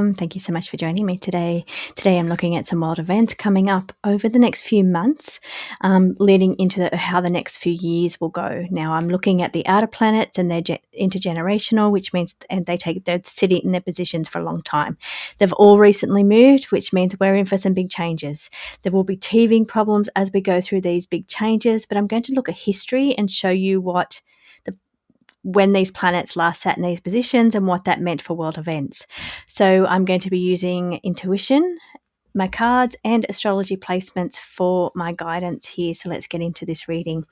Thank you so much for joining me today. Today, I'm looking at some world events coming up over the next few months, leading into how the next few years will go. Now, I'm looking at the outer planets, and they're intergenerational, which means they're sitting in their positions for a long time. They've all recently moved, which means we're in for some big changes. There will be teething problems as we go through these big changes, but I'm going to look at history and show you when these planets last sat in these positions and what that meant for world events. So I'm going to be using intuition, my cards, and astrology placements for my guidance here. So let's get into this reading.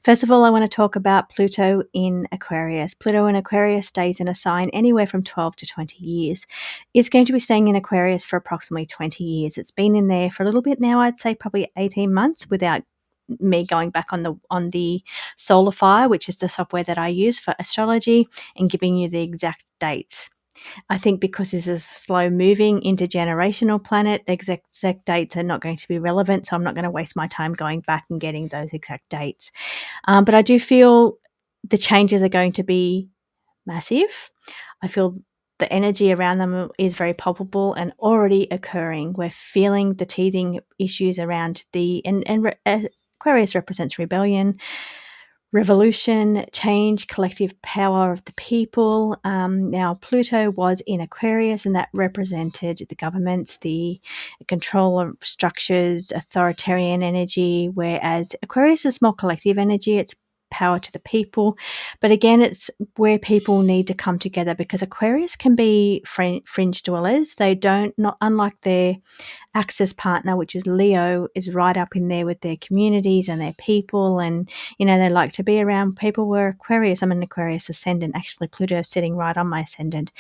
First of all, I want to talk about Pluto in Aquarius. Pluto in Aquarius stays in a sign anywhere from 12 to 20 years. It's going to be staying in Aquarius for approximately 20 years. It's been in there for a little bit now, I'd say probably 18 months without me going back on the Solarfire, which is the software that I use for astrology, and giving you the exact dates. I think because this is a slow moving intergenerational planet, the exact dates are not going to be relevant, so I'm not going to waste my time going back and getting those exact dates. But I do feel the changes are going to be massive. I feel the energy around them is very palpable and already occurring. We're feeling the teething issues around Aquarius represents rebellion, revolution, change, collective power of the people. Now, Pluto was in Aquarius, and that represented the governments, the control of structures, authoritarian energy, whereas Aquarius is more collective energy. It's power to the people. But again, it's where people need to come together, because Aquarius can be fringe dwellers. They not unlike their Axis partner, which is Leo, is right up in there with their communities and their people, and they like to be around people. Where Aquarius, I'm an Aquarius ascendant. Actually, Pluto is sitting right on my ascendant.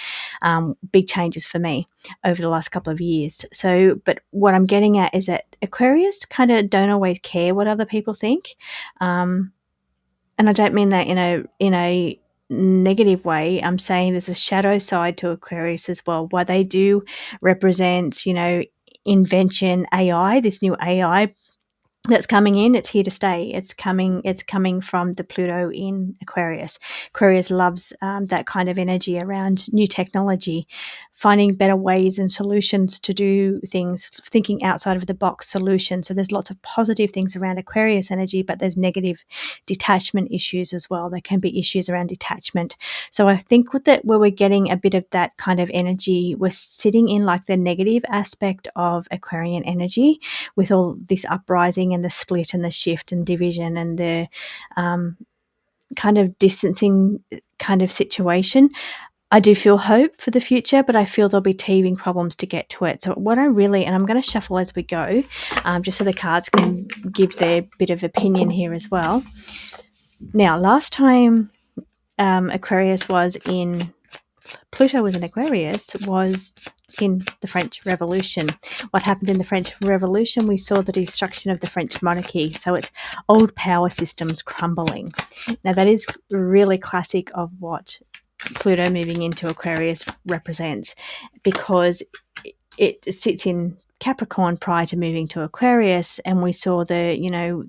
Big changes for me over the last couple of years. So, but what I'm getting at is that Aquarius kind of don't always care what other people think, and I don't mean that in a negative way. I'm saying there's a shadow side to Aquarius as well. Why they do represent, invention, AI, this new AI that's coming in. It's here to stay. It's coming from the Pluto in Aquarius. Aquarius loves that kind of energy around new technology, finding better ways and solutions to do things, thinking outside of the box solutions. So there's lots of positive things around Aquarius energy, but there's negative detachment issues as well. There can be issues around detachment. So I think where we're getting a bit of that kind of energy, we're sitting in like the negative aspect of Aquarian energy, with all this uprising and the split and the shift and division and the kind of distancing kind of situation. I do feel hope for the future, but I feel there'll be teething problems to get to it. So what and I'm going to shuffle as we go, just so the cards can give their bit of opinion here as well. Now, last time Pluto was in Aquarius was in the French Revolution. What happened in the French Revolution? We saw the destruction of the French monarchy. So it's old power systems crumbling. Now, that is really classic of what Pluto moving into Aquarius represents, because it sits in Capricorn prior to moving to Aquarius, and we saw the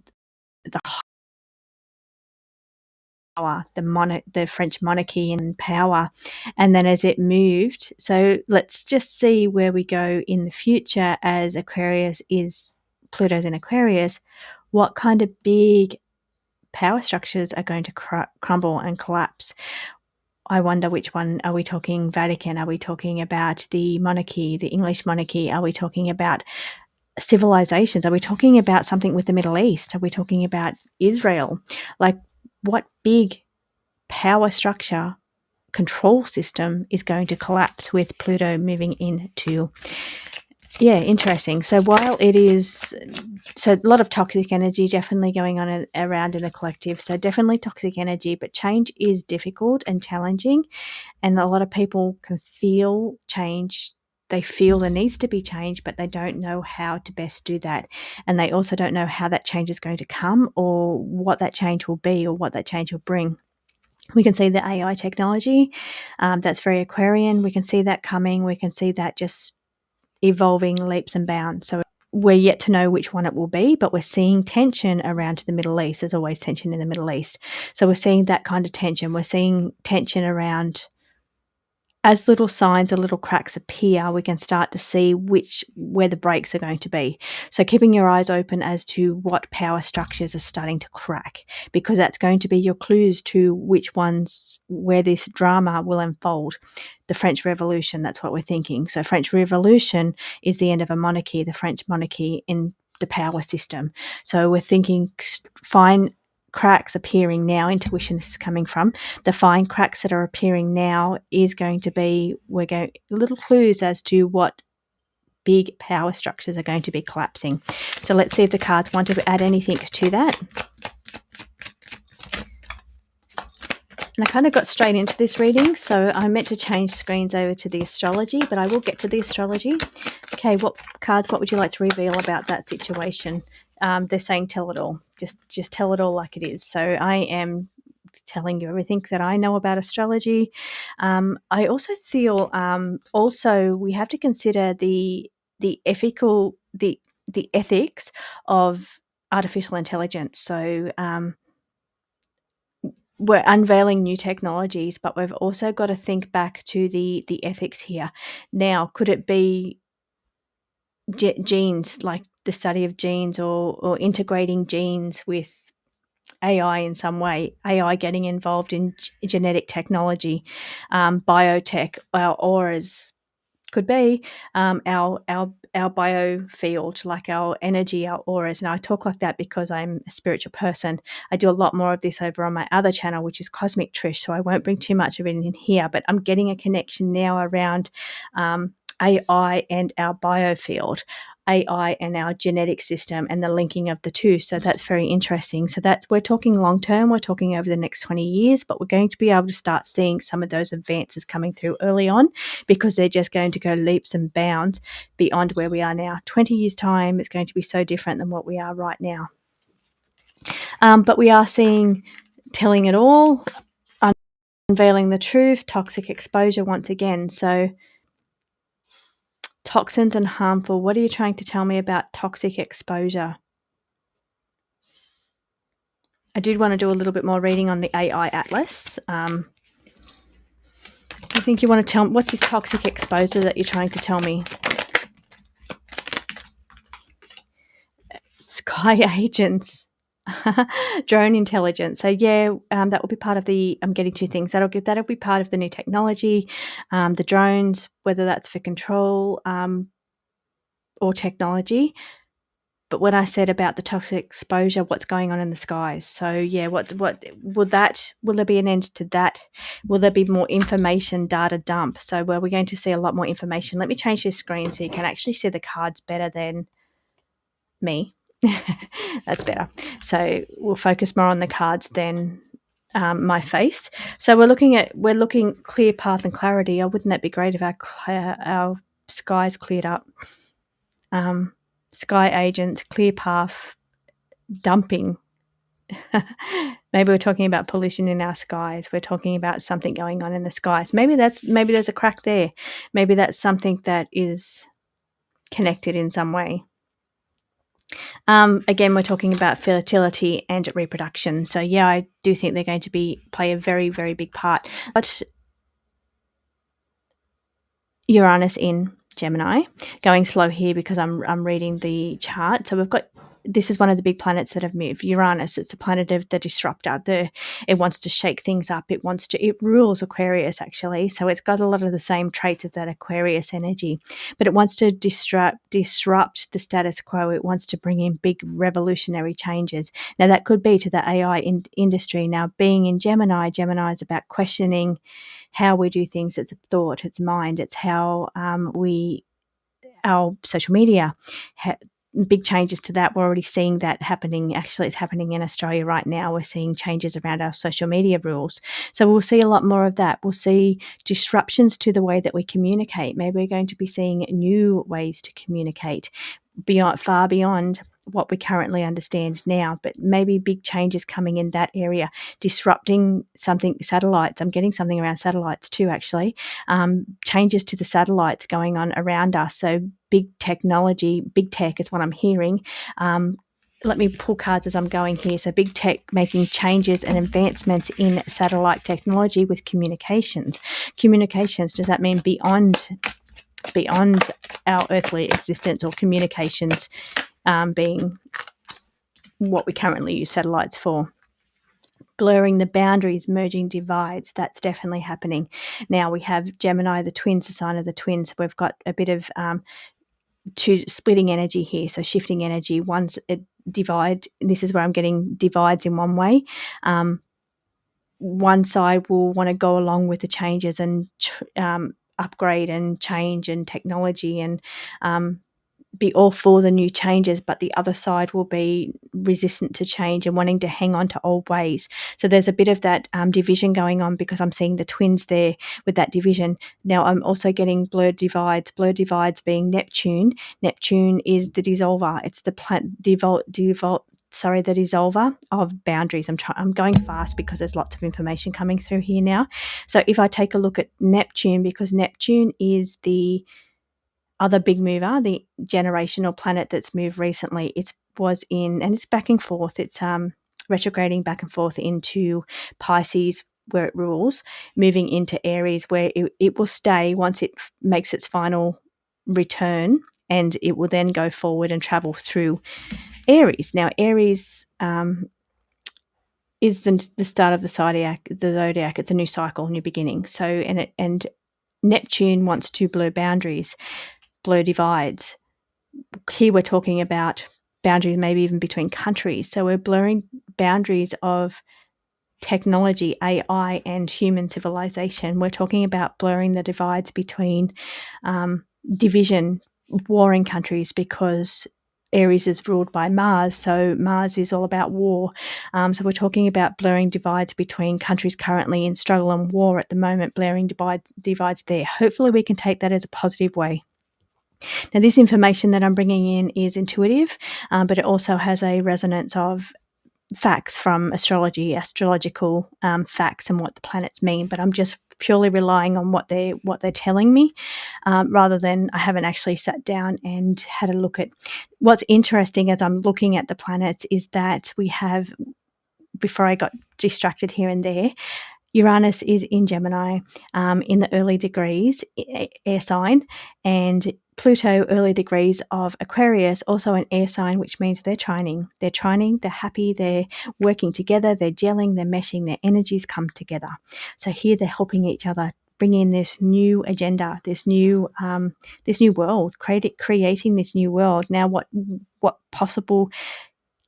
power, the French monarchy in power, and then as it moved. So let's just see where we go in the future as Pluto's in Aquarius. What kind of big power structures are going to crumble and collapse? I wonder which one. Are we talking Vatican? Are we talking about the monarchy, the English monarchy? Are we talking about civilizations? Are we talking about something with the Middle East? Are we talking about Israel? Like, what big power structure control system is going to collapse with Pluto moving into? Yeah, interesting. So while it is, so a lot of toxic energy definitely going on around in the collective. So definitely toxic energy, but change is difficult and challenging. And a lot of people can feel change. They feel there needs to be change, but they don't know how to best do that. And they also don't know how that change is going to come, or what that change will be, or what that change will bring. We can see the AI technology. That's very Aquarian. We can see that coming. We can see that just evolving leaps and bounds. So we're yet to know which one it will be, but we're seeing tension around the Middle East. There's always tension in the Middle East. So we're seeing that kind of tension. We're seeing tension around as little signs or little cracks appear, we can start to see where the breaks are going to be. So keeping your eyes open as to what power structures are starting to crack, because that's going to be your clues to which ones where this drama will unfold. The French Revolution, that's what we're thinking. So French Revolution is the end of a monarchy, the French monarchy in the power system. So we're thinking fine cracks appearing now, intuition this is coming from. The fine cracks that are appearing now is going to be, we're going little clues as to what big power structures are going to be collapsing. So let's see if the cards want to add anything to that. And I kind of got straight into this reading, so I meant to change screens over to the astrology, but I will get to the astrology. Okay, what would you like to reveal about that situation? They're saying tell it all. Just tell it all like it is. So I am telling you everything that I know about astrology. I also feel also we have to consider the ethical the ethics of artificial intelligence. So we're unveiling new technologies, but we've also got to think back to the ethics here. Now, could it be genes, like the study of genes, or integrating genes with AI in some way, AI getting involved in genetic technology, biotech, our auras, could be our bio field, like our energy, our auras. And I talk like that because I'm a spiritual person. I do a lot more of this over on my other channel, which is Cosmic Trish, so I won't bring too much of it in here, but I'm getting a connection now around AI and our biofield, AI and our genetic system, and the linking of the two. So that's very interesting. So we're talking long term, we're talking over the next 20 years, but we're going to be able to start seeing some of those advances coming through early on, because they're just going to go leaps and bounds beyond where we are now. 20 years time, it's going to be so different than what we are right now. But we are seeing telling it all, unveiling the truth, toxic exposure once again. So toxins and harmful. What are you trying to tell me about toxic exposure? I did want to do a little bit more reading on the AI Atlas. I think you want to tell me, what's this toxic exposure that you're trying to tell me? Sky agents. Drone intelligence. So yeah, that will be part of the. I'm getting two things. That'll be part of the new technology, the drones, whether that's for control or technology. But when I said about the toxic exposure, what's going on in the skies? So yeah, what will there be an end to that? Will there be more information data dump? So we're going to see a lot more information. Let me change this screen so you can actually see the cards better than me. That's better. So we'll focus more on the cards than my face. So we're looking clear path and clarity. Oh, wouldn't that be great if our skies cleared up? Sky agents, clear path, dumping. Maybe we're talking about pollution in our skies. We're talking about something going on in the skies. Maybe there's a crack there. Maybe that's something that is connected in some way. Again, we're talking about fertility and reproduction. So yeah, I do think they're going to play a very, very big part. But Uranus in Gemini, going slow here because I'm reading the chart. So this is one of the big planets that have moved. Uranus, it's a planet of the disruptor. It wants to shake things up. It rules Aquarius actually. So it's got a lot of the same traits of that Aquarius energy, but it wants to disrupt the status quo. It wants to bring in big revolutionary changes. Now that could be to the AI industry. Now being in Gemini is about questioning how we do things. It's a thought, it's mind, it's how our social media, big changes to that. We're already seeing that happening. Actually, it's happening in Australia right now. We're seeing changes around our social media rules. So we'll see a lot more of that. We'll see disruptions to the way that we communicate. Maybe we're going to be seeing new ways to communicate far beyond what we currently understand now, but maybe big changes coming in that area, disrupting satellites. I'm getting something around satellites too, actually. Changes to the satellites going on around us. So big technology, big tech is what I'm hearing, let me pull cards as I'm going here. So big tech making changes and advancements in satellite technology with communications. Communications, does that mean beyond our earthly existence, or communications being what we currently use satellites for? Blurring the boundaries, merging divides, that's definitely happening. Now we have Gemini, the twins, the sign of the twins. We've got a bit of to splitting energy here, so shifting energy. One's a divide. This is where I'm getting divides in one way. One side will want to go along with the changes and upgrade and change and technology and be all for the new changes, but the other side will be resistant to change and wanting to hang on to old ways. So there's a bit of that division going on, because I'm seeing the twins there with that division. Now I'm also getting blurred divides being Neptune. Neptune is the dissolver. It's the the dissolver of boundaries. I'm going fast because there's lots of information coming through here now. So if I take a look at Neptune, because Neptune is the other big mover, the generational planet that's moved recently, it's back and forth. It's retrograding back and forth into Pisces, where it rules, moving into Aries, where it will stay once it makes its final return, and it will then go forward and travel through Aries. Now, Aries is the start of the zodiac. It's a new cycle, new beginning. So, and Neptune wants to blur boundaries, blur divides. Here we're talking about boundaries maybe even between countries. So we're blurring boundaries of technology, AI, and human civilization. We're talking about blurring the divides between division, warring countries, because Aries is ruled by Mars, so Mars is all about war. So we're talking about blurring divides between countries currently in struggle and war at the moment, blurring divides there. Hopefully we can take that as a positive way. Now, this information that I'm bringing in is intuitive, but it also has a resonance of facts from astrological facts and what the planets mean. But I'm just purely relying on what they're telling me, rather than I haven't actually sat down and had a look at. What's interesting as I'm looking at the planets is that we have, before I got distracted here and there, Uranus is in Gemini, in the early degrees, air sign, and Pluto, early degrees of Aquarius, also an air sign, which means they're trining. They're happy, they're working together, they're gelling, they're meshing, their energies come together. So here they're helping each other bring in this new agenda, this new world, creating this new world. Now, what possible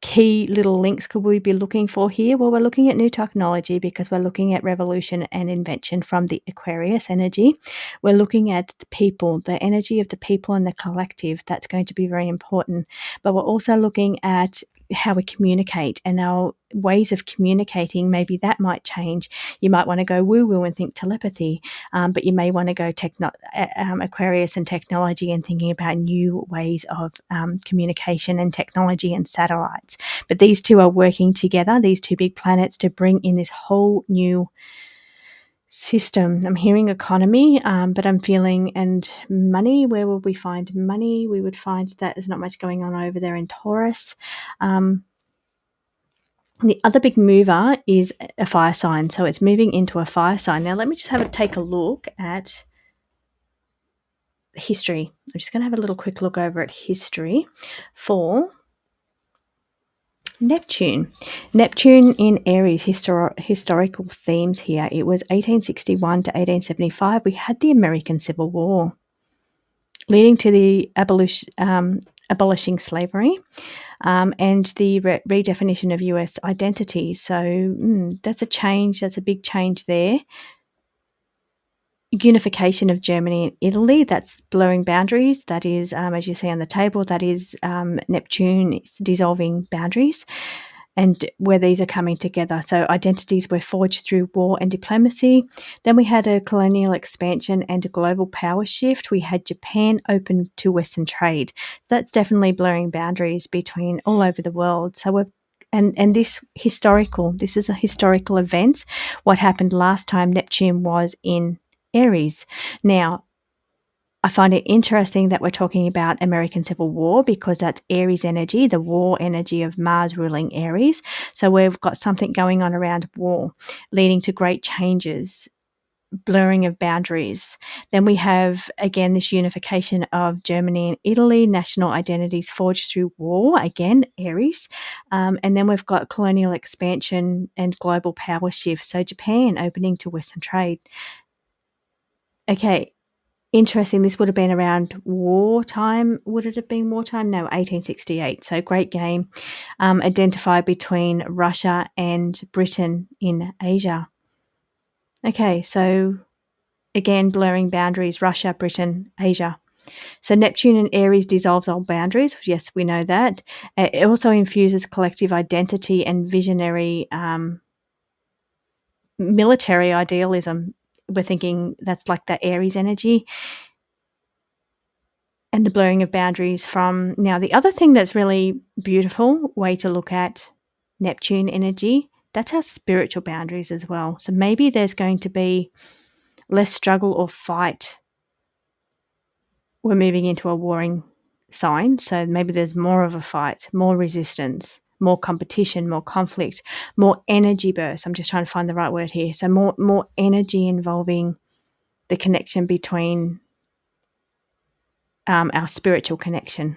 key little links could we be looking for here? Well, we're looking at new technology, because we're looking at revolution and invention from the Aquarius energy. We're looking at the people, the energy of the people and the collective. That's going to be very important. But we're also looking at how we communicate and our ways of communicating. Maybe that might change. You might want to go woo-woo and think telepathy, but you may want to go Aquarius and technology and thinking about new ways of communication and technology and satellites. But these two are working together, these two big planets, to bring in this whole new system. I'm hearing economy, but I'm feeling, and money. Where will we find money? We would find that there's not much going on over there in Taurus. The other big mover is a fire sign, so it's moving into a fire sign. Now, let me just take a look at history. I'm just going to have a little quick look over at history for Neptune. Neptune in Aries, historical themes here. It was 1861 to 1875. We had the American Civil War, leading to the abolishing slavery, and the redefinition of US identity. So that's a change. That's a big change there. Unification of Germany and Italy, that's blurring boundaries. That is, as you see on the table, that is Neptune. It's dissolving boundaries, and where these are coming together. So identities were forged through war and diplomacy. Then we had a colonial expansion and a global power shift. We had Japan open to Western trade. So that's definitely blurring boundaries between all over the world. So we're this is a historical event. What happened last time Neptune was in Aries. Now, I find it interesting that we're talking about American Civil War because that's Aries energy, the war energy of Mars ruling Aries. So we've got something going on around war, leading to great changes, blurring of boundaries. Then we have, again, this unification of Germany and Italy, national identities forged through war, again, Aries. And then we've got colonial expansion and global power shift. So Japan opening to Western trade. Okay, interesting. This would have been around wartime. Would it have been wartime? No, 1868. So great game. Identified between Russia and Britain in Asia. Okay, so again, blurring boundaries, Russia, Britain, Asia. So Neptune and Aries dissolves old boundaries. Yes, we know that. It also infuses collective identity and visionary military idealism. We're thinking that's like that Aries energy. And the blurring of boundaries from now. The other thing that's really beautiful way to look at Neptune energy, that's our spiritual boundaries as well. So maybe there's going to be less struggle or fight. We're moving into a warring sign, so maybe there's more of a fight, more resistance, more competition, more conflict, more energy bursts. I'm just trying to find the right word here. So more energy involving the connection between our spiritual connection.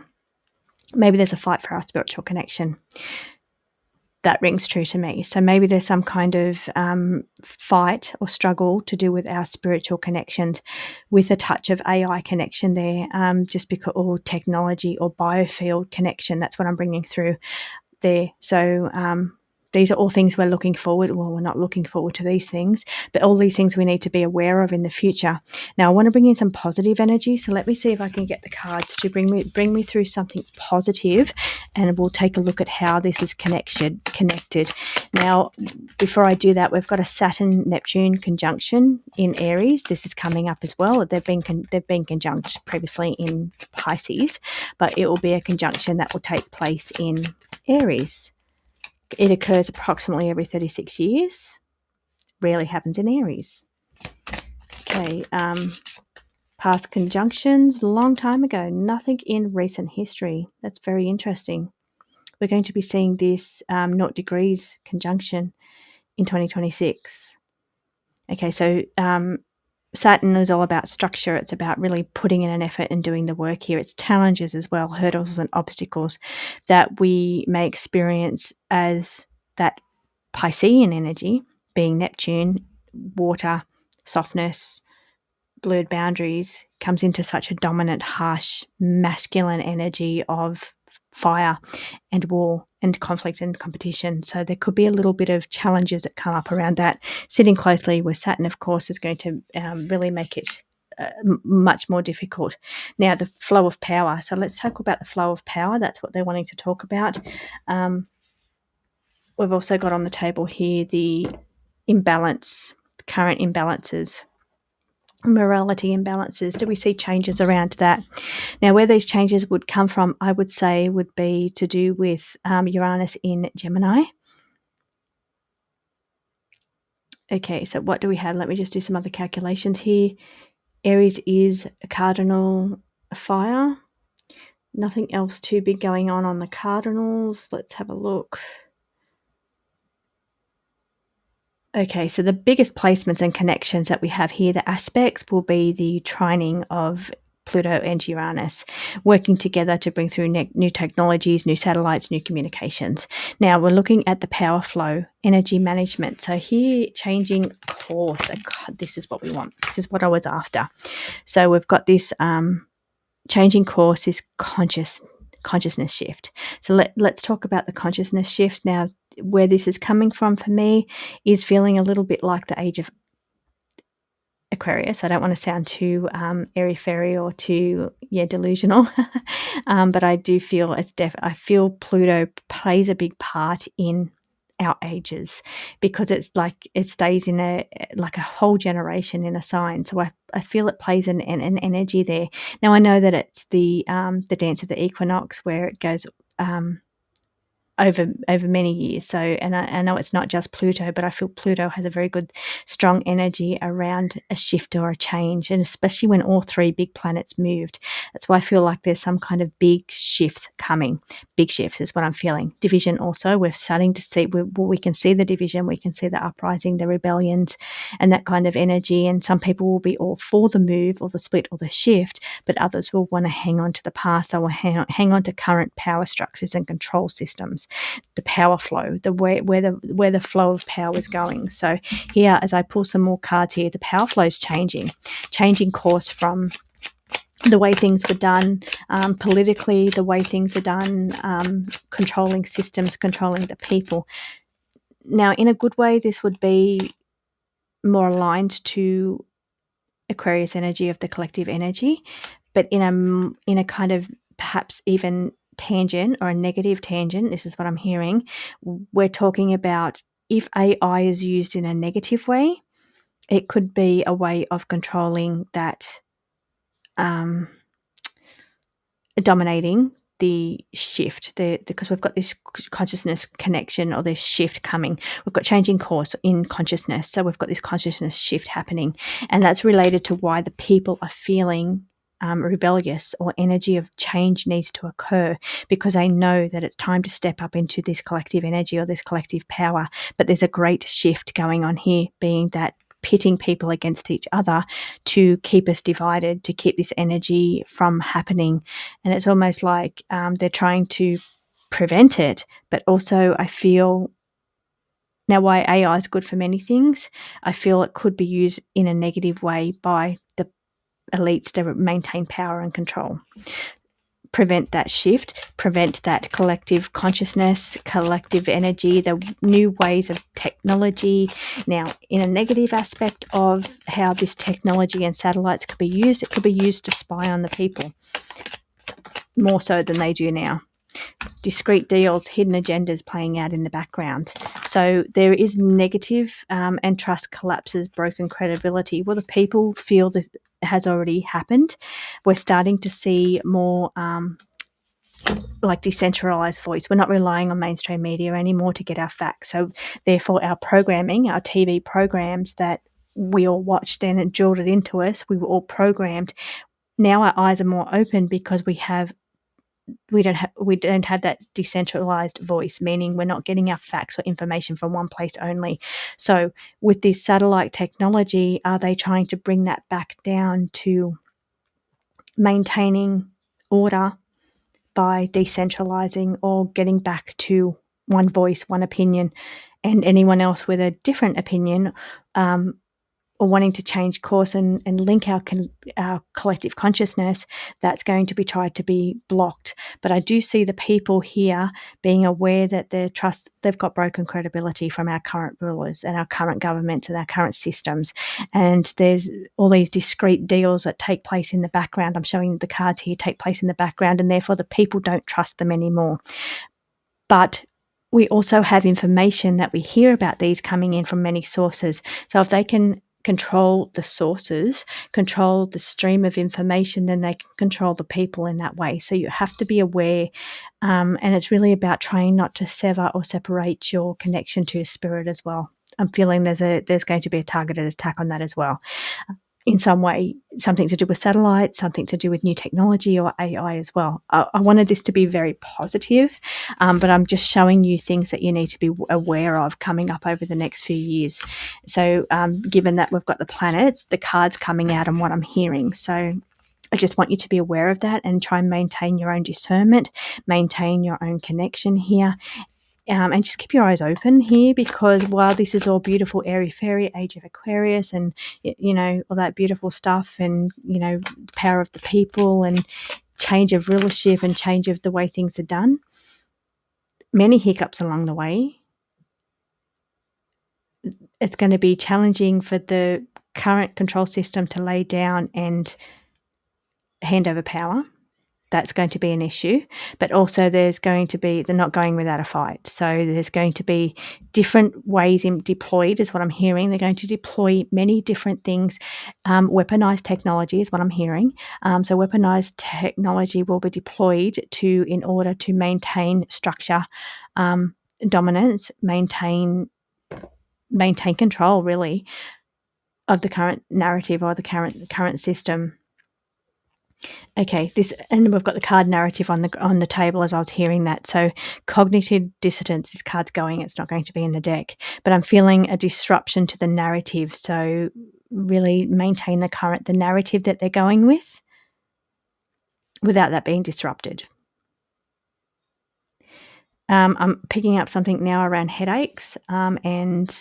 Maybe there's a fight for our spiritual connection. That rings true to me. So maybe there's some kind of fight or struggle to do with our spiritual connections with a touch of AI connection there, just because, or technology or biofield connection. That's what I'm bringing through there. So these are all things we're looking forward. Well, we're not looking forward to these things, but all these things we need to be aware of in the future. Now, I want to bring in some positive energy. So let me see if I can get the cards to bring me through something positive, and we'll take a look at how this is connected. Now, before I do that, we've got a Saturn-Neptune conjunction in Aries. This is coming up as well. They've been conjunct previously in Pisces, but it will be a conjunction that will take place in Aries. It occurs approximately every 36 years. Rarely happens in Aries. Okay, past conjunctions, long time ago, nothing in recent history. That's very interesting. We're going to be seeing this 0 degrees conjunction in 2026. Okay, so Saturn is all about structure. It's about really putting in an effort and doing the work here. It's challenges as well, hurdles and obstacles that we may experience as that Piscean energy, being Neptune, water, softness, blurred boundaries, comes into such a dominant, harsh, masculine energy of fire and war and conflict and competition. So there could be a little bit of challenges that come up around that. Sitting closely with Saturn, of course, is going to really make it much more difficult. Now, the flow of power. So let's talk about the flow of power. That's what they're wanting to talk about. We've also got on the table here the imbalance, current imbalances, morality imbalances. Do we see changes around that? Now, where these changes would come from, I would say, would be to do with Uranus in Gemini. Okay, so what do we have? Let me just do some other calculations here. Aries is a cardinal fire. Nothing else too big going on the cardinals. Let's have a look. Okay, so the biggest placements and connections that we have here, the aspects, will be the trining of Pluto and Uranus, working together to bring through new technologies, new satellites, new communications. Now, we're looking at the power flow, energy management. So here, changing course. God, this is what we want. This is what I was after. So we've got this changing course is consciousness shift. So let's talk about the consciousness shift. Now, where this is coming from for me is feeling a little bit like the age of Aquarius. I don't want to sound too airy-fairy or too delusional, but I do feel I feel Pluto plays a big part in our ages because it's like it stays in a whole generation in a sign. So I feel it plays an energy there. Now I know that it's the dance of the equinox where it goes over many years. So, and I know it's not just Pluto, but I feel Pluto has a very good, strong energy around a shift or a change, and especially when all three big planets moved. That's why I feel like there's some kind of big shifts coming. Big shifts is what I'm feeling. Division also, we're starting to see, we can see the division, we can see the uprising, the rebellions, and that kind of energy. And some people will be all for the move or the split or the shift, but others will want to hang on to the past. They will hang on to current power structures and control systems, the power flow, the where the flow of power is going. So here, as I pull some more cards here, the power flow is changing course from the way things were done politically, the way things are done, controlling systems, controlling the people. Now, in a good way, this would be more aligned to Aquarius energy of the collective energy, but in a kind of perhaps even tangent or a negative tangent, this is what I'm hearing, we're talking about if AI is used in a negative way, it could be a way of controlling that, dominating the shift, because we've got this consciousness connection or this shift coming. We've got changing course in consciousness. So we've got this consciousness shift happening. And that's related to why the people are feeling rebellious, or energy of change needs to occur, because they know that it's time to step up into this collective energy or this collective power. But there's a great shift going on here, being that pitting people against each other to keep us divided, to keep this energy from happening. And it's almost like they're trying to prevent it, but also I feel now why AI is good for many things, I feel it could be used in a negative way by the elites to maintain power and control. Prevent that shift, prevent that collective consciousness, collective energy, the new ways of technology. Now, in a negative aspect of how this technology and satellites could be used, it could be used to spy on the people more so than they do now. Discrete deals, hidden agendas playing out in the background. So there is negative and trust collapses, broken credibility. Well, the people feel that has already happened. We're starting to see more like decentralized voice. We're not relying on mainstream media anymore to get our facts. So therefore our programming, our TV programs that we all watched and it drilled it into us, we were all programmed. Now our eyes are more open because we don't have that decentralized voice, meaning we're not getting our facts or information from one place only. So with this satellite technology, are they trying to bring that back down to maintaining order by decentralizing, or getting back to one voice, one opinion, and anyone else with a different opinion, or wanting to change course and link our collective consciousness, that's going to be tried to be blocked. But I do see the people here being aware that they've got broken credibility from our current rulers and our current governments and our current systems. And there's all these discrete deals that take place in the background. I'm showing the cards here take place in the background, and therefore the people don't trust them anymore. But we also have information that we hear about these coming in from many sources. So if they can control the sources, control the stream of information, then they can control the people in that way. So you have to be aware, and it's really about trying not to sever or separate your connection to your spirit as well. I'm feeling there's going to be a targeted attack on that as well. In some way, something to do with satellites, something to do with new technology or AI as well. I wanted this to be very positive, but I'm just showing you things that you need to be aware of coming up over the next few years. So given that we've got the planets, the cards coming out and what I'm hearing. So I just want you to be aware of that and try and maintain your own discernment, maintain your own connection here. And just keep your eyes open here, because while this is all beautiful, airy fairy, age of Aquarius, and all that beautiful stuff, and power of the people and change of rulership and change of the way things are done, many hiccups along the way. It's going to be challenging for the current control system to lay down and hand over power. that's going to be an issue. But also they're not going without a fight. So there's going to be different ways deployed is what I'm hearing. They're going to deploy many different things. Weaponized technology is what I'm hearing. So weaponized technology will be deployed in order to maintain structure, dominance, maintain control, really, of the current narrative or the current system. Okay, and we've got the card narrative on the table as I was hearing that. So cognitive dissonance, this card's going, it's not going to be in the deck, but I'm feeling a disruption to the narrative. So really maintain the narrative that they're going with without that being disrupted. I'm picking up something now around headaches and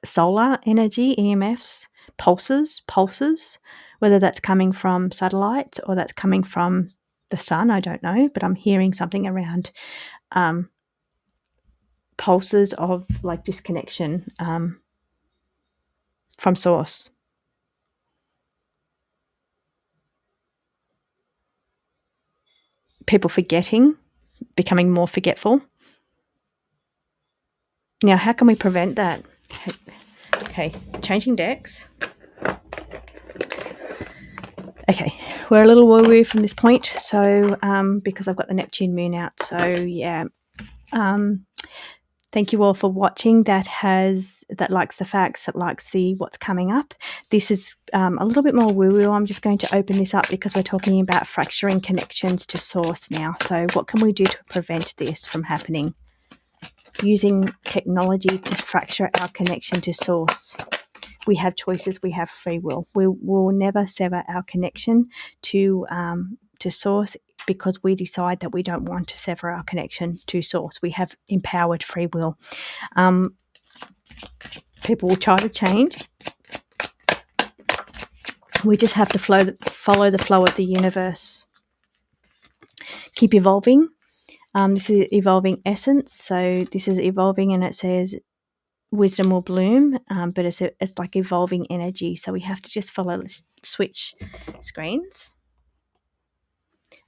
solar energy, EMFs, pulses, whether that's coming from satellites or that's coming from the sun, I don't know, but I'm hearing something around pulses of like disconnection from source. People becoming more forgetful. Now, how can we prevent that? Okay, changing decks. Okay, we're a little woo-woo from this point, so because I've got the Neptune moon out. So yeah, thank you all for watching. That likes the facts, that likes the what's coming up. This is a little bit more woo-woo. I'm just going to open this up because we're talking about fracturing connections to source now. So what can we do to prevent this from happening? Using technology to fracture our connection to source. We have choices, we have free will. We will never sever our connection to source because we decide that we don't want to sever our connection to source. We have empowered free will. People will try to change. We just have to follow the flow of the universe. Keep evolving. This is evolving essence. So this is evolving, and it says wisdom will bloom, but it's like evolving energy. So we have to just switch screens.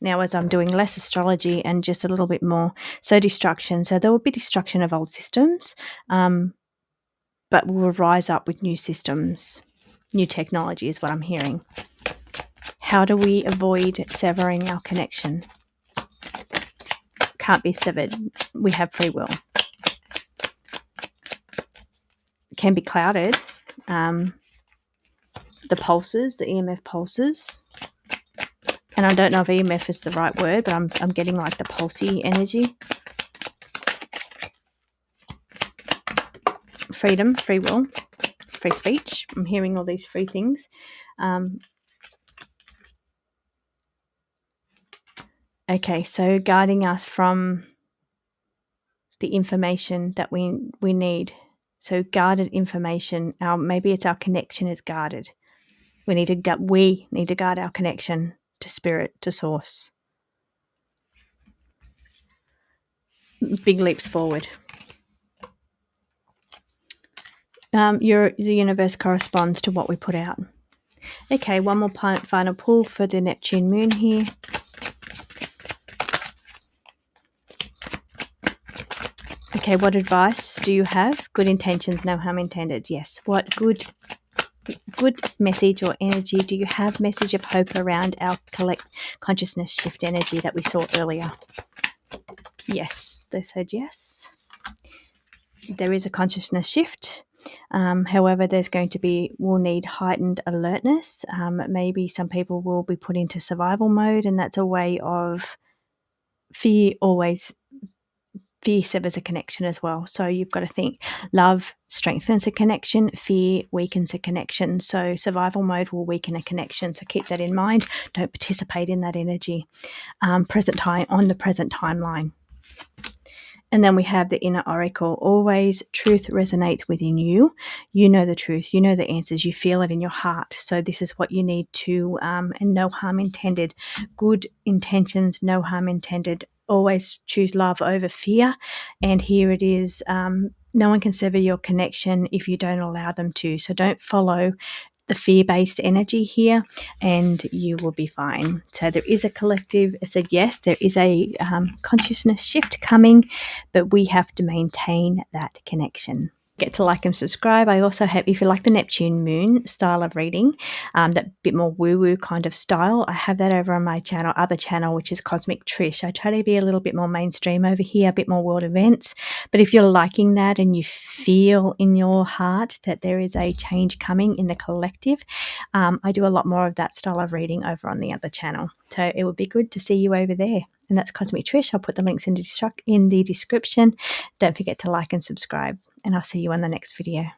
Now, as I'm doing less astrology and just a little bit more, so destruction. So there will be destruction of old systems, but we'll rise up with new systems, new technology is what I'm hearing. How do we avoid severing our connection? Can't be severed. We have free will. Can be clouded. The pulses, the EMF pulses. And I don't know if EMF is the right word, but I'm getting like the pulsy energy. Freedom, free will, free speech. I'm hearing all these free things. Okay, so guarding us from the information that we need. So guarded information. Maybe it's our connection is guarded. We need to guard our connection to spirit, to source. Big leaps forward. The universe corresponds to what we put out. Okay, one more final pull for the Neptune moon here. Okay, what advice do you have? Good intentions, no harm intended. Yes. What good message or energy do you have? Message of hope around our consciousness shift energy that we saw earlier. Yes, they said yes. There is a consciousness shift. However, we'll need heightened alertness. Maybe some people will be put into survival mode, and that's a way of fear severs a connection as well. So you've got to think love strengthens a connection, fear weakens a connection. So survival mode will weaken a connection. So keep that in mind. Don't participate in that energy. On the present timeline. And then we have the inner oracle. Always truth resonates within you. You know the truth. You know the answers. You feel it in your heart. So this is what you need to, and no harm intended. Good intentions, no harm intended. Always choose love over fear. And here it is. No one can sever your connection if you don't allow them to. So don't follow the fear-based energy here, and you will be fine. So there is a collective, I said yes, there is a consciousness shift coming, but we have to maintain that connection. Get to like and subscribe. I also have, if you like the Neptune moon style of reading, that bit more woo-woo kind of style, I have that over on my other channel, which is Cosmic Trish. I try to be a little bit more mainstream over here, a bit more world events. But if you're liking that and you feel in your heart that there is a change coming in the collective, I do a lot more of that style of reading over on the other channel. So it would be good to see you over there. And that's Cosmic Trish. I'll put the links in the description. Don't forget to like and subscribe, and I'll see you on the next video.